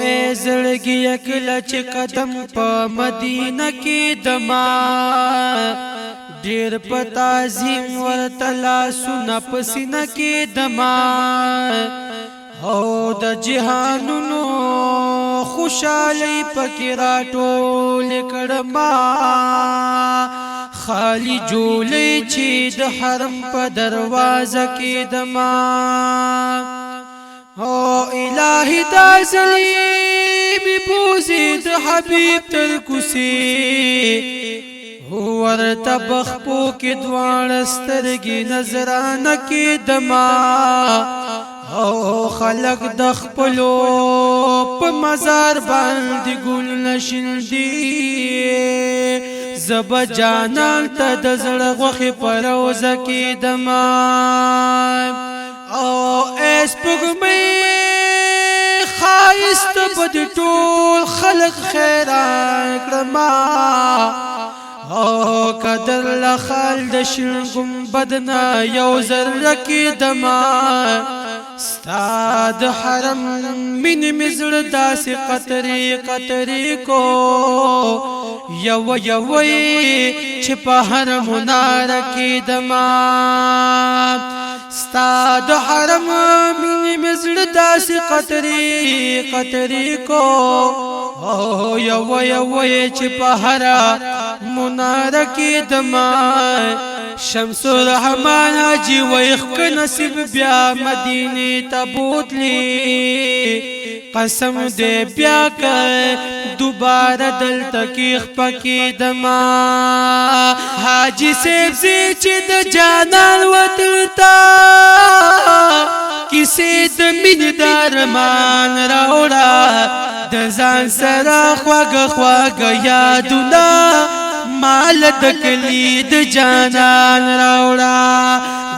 اے زړګي کله چې قدم په مدینه کې دما ډېر په تعظیم ورته لاسونه په سینه کې دما او د جهانونو خوشالۍ پکې راټول کړما خالی جولې چې د حرم په دروازه کې دما او الہی دا زلیمی بوزی دا حبیب ترکسی ورطا بخپو کی دوارسترگی نظرانه کی دما او خلق دخپلو پا مزار باندی گل نشندی زب جانان تا دزر غوخی پروزه کی دما او ایس پگمی خایست بد ټول خلق خیران کرما او قدر لخال د شنگم بدنا یو زرکی دما ستاد حرم من مزر داس قطری قطری کو یو یوی چپ حرم نارکی دما ستاد حرم من مزر داس قطری قطری کو یو یوی چپ حرم منارکی دما شمس الرحمن حاجی ویخ که نصیب بیا مدینی تبوتلی قسم دے بیا که دوباره دل تکیخ پکی دما حاجی سیب زی چی د جانان وطلتا کسی د مین درمان راوڑا د ځان سره خواږه خواږه یادونه مال د کلی د جانان راوړه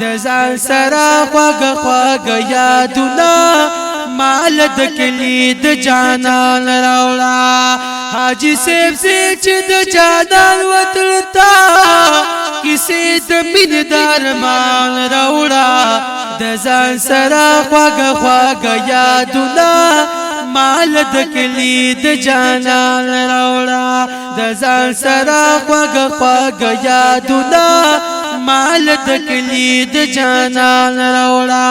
د ځان سره خواږه خواږه یادونه مال د کلی د جانان راوړه حاجی صاحب زی چې د جانان وطلتا کیسې د مین درمان راوړه د ځان سره خواږه خواږه یادونه مال د کلی د جانان راوړه د ځان سره خواږه خواږه یادونه مال د کلی د جانان راوړه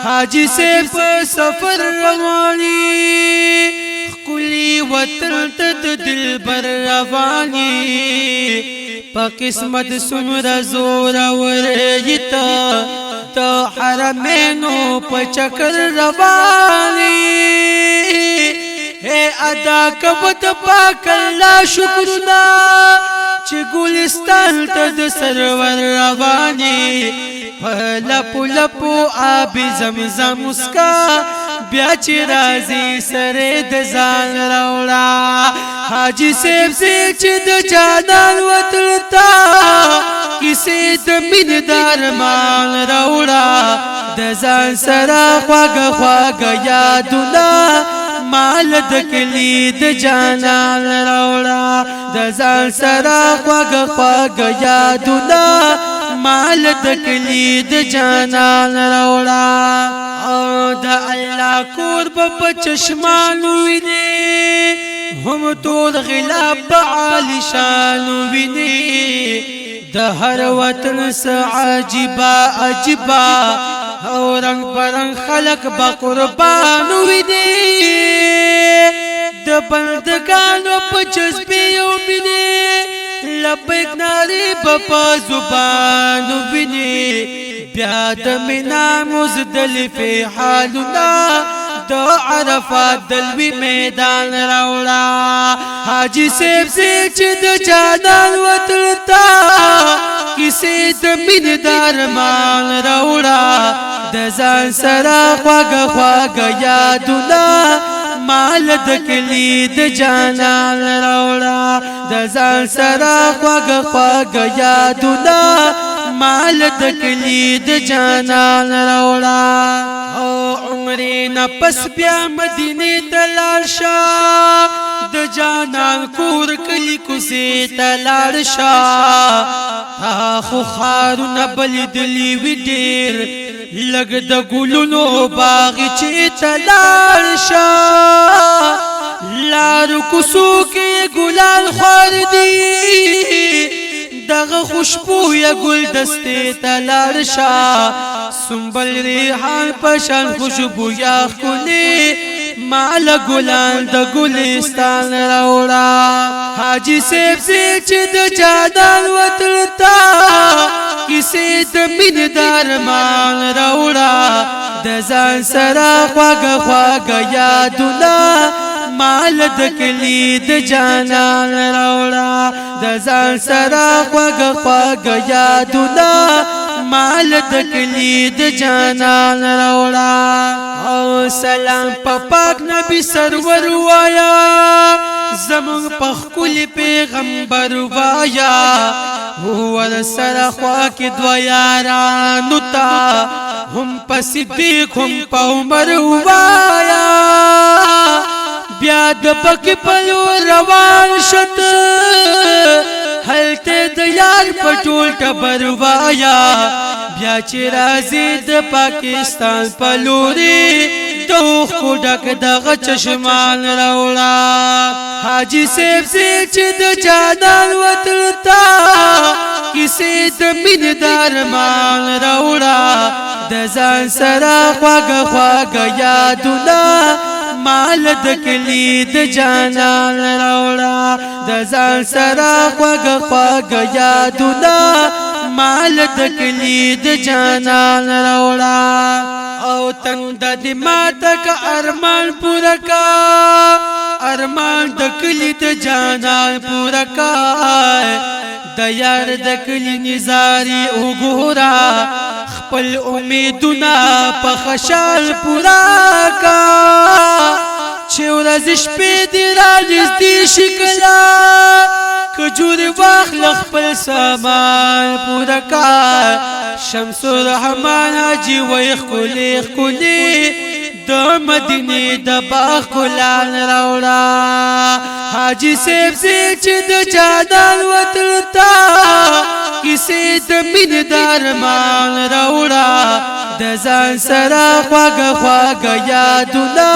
حاجی صاحب په سفر رواني ښکلي وطن ته د دلبر رواني په قسمت څومره زورور یې ته د حرمینو په چکر رواني اے ادا کبت پاک اللہ شکرنا چه گلستان تا د سرور روانی لپو لپو آب زمزم اسکا بیا چه رازی سر د زان روڑا حاجی سیب سے چه د جانان وطلتا کسی د من درمان روڑا د زان سرا خواگا خواگا یادونا مال د کلی د جانان راوړه د ځان سره خواږه خواږه یادونه مال د کلی د جانان راوړه او د الله کور په چشمانو ویني هم ټول غلاب عالی شان ویني د هر وطن څخه عجيبه عجيبه او رنگ برنگ خلق با قربان ویني د بندگانو په جذبې او مینې لبیک نارې په زبان ویني بیا د مینا مزدلف حالونه د عرفات دلوي میدان راوړه حاجی صاحب زی چې د جانان وطلتا کیسې د مین درمان راوړه د ځان سره خواږه خواږه یادونه مال د کلی د جانان راوړه د ځان سره خواږه خواږه یادونه مال د کلی د جانان راوړه او عمرې نه پس بیا مدینې ته لاړ شه د جانان کور کلی کوڅې ته لاړ شه تا خو ښارونه بلیدلي وي ډېر لګ د ګلونو باغ چې ته لاړ شه کوسو کې ګلان خور دي دغه خوشبو یا ګل دسته تلار شا سنبل ریحان پشان خوشبو یا خلی مال ګلان د ګلستان راوړه حاجی سیب سے چې د جادان وتلتا کیسه د مين درمان راوړه د ځان سره خواږه خواږه یادونه مال د کلی د جانان راوړه د ځان سره خواږه خواږه یادونه مال د کلی د جانان راوړه او سلام پاک نبی سرور وایا زمون پخکل پیغمبر وایا ور سره خوا کې دو یارانو تا هم په صدیق هم په عمر وایا بیا د پک په روان شت هلته د یار پټول ټبر وایا بیا چې راځي د پاکستان په لوري دوخ کو ډک دغه چشمان راوړه حاجی سیب سے چې د جانان وتلتا کیسه د مين درمان راوړه د ځان سره خواږه خواږه یادونه مال د کلی د جانان راوړه د ځان سره خواږه خواږه یادونه مال د کلی د جانان راوړه او تند د ماته کا ارمان پورا کا ارمان د کلی د جانان پورا کا د یار د کلی نزاری وګورا خپل امیدونه په خشال پورا کا چې ورځ شپې دی را نږدې شکلا کجور واخل خپل سامان پورا کا شمس الرحمن حاجی وای خلی خلی د مدینه د باغ ګلان راوړه حاجی سیب سے چې د جانان وتلتا کیسه د مين درمان راوړه د ځان سره خواږه خواږه یادونه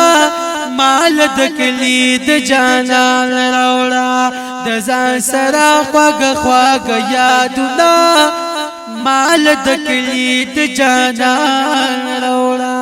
مال د کلی د جانان راوړه د ځان سره خواږه خواږه یادونه مال د کلی د جانان راوړه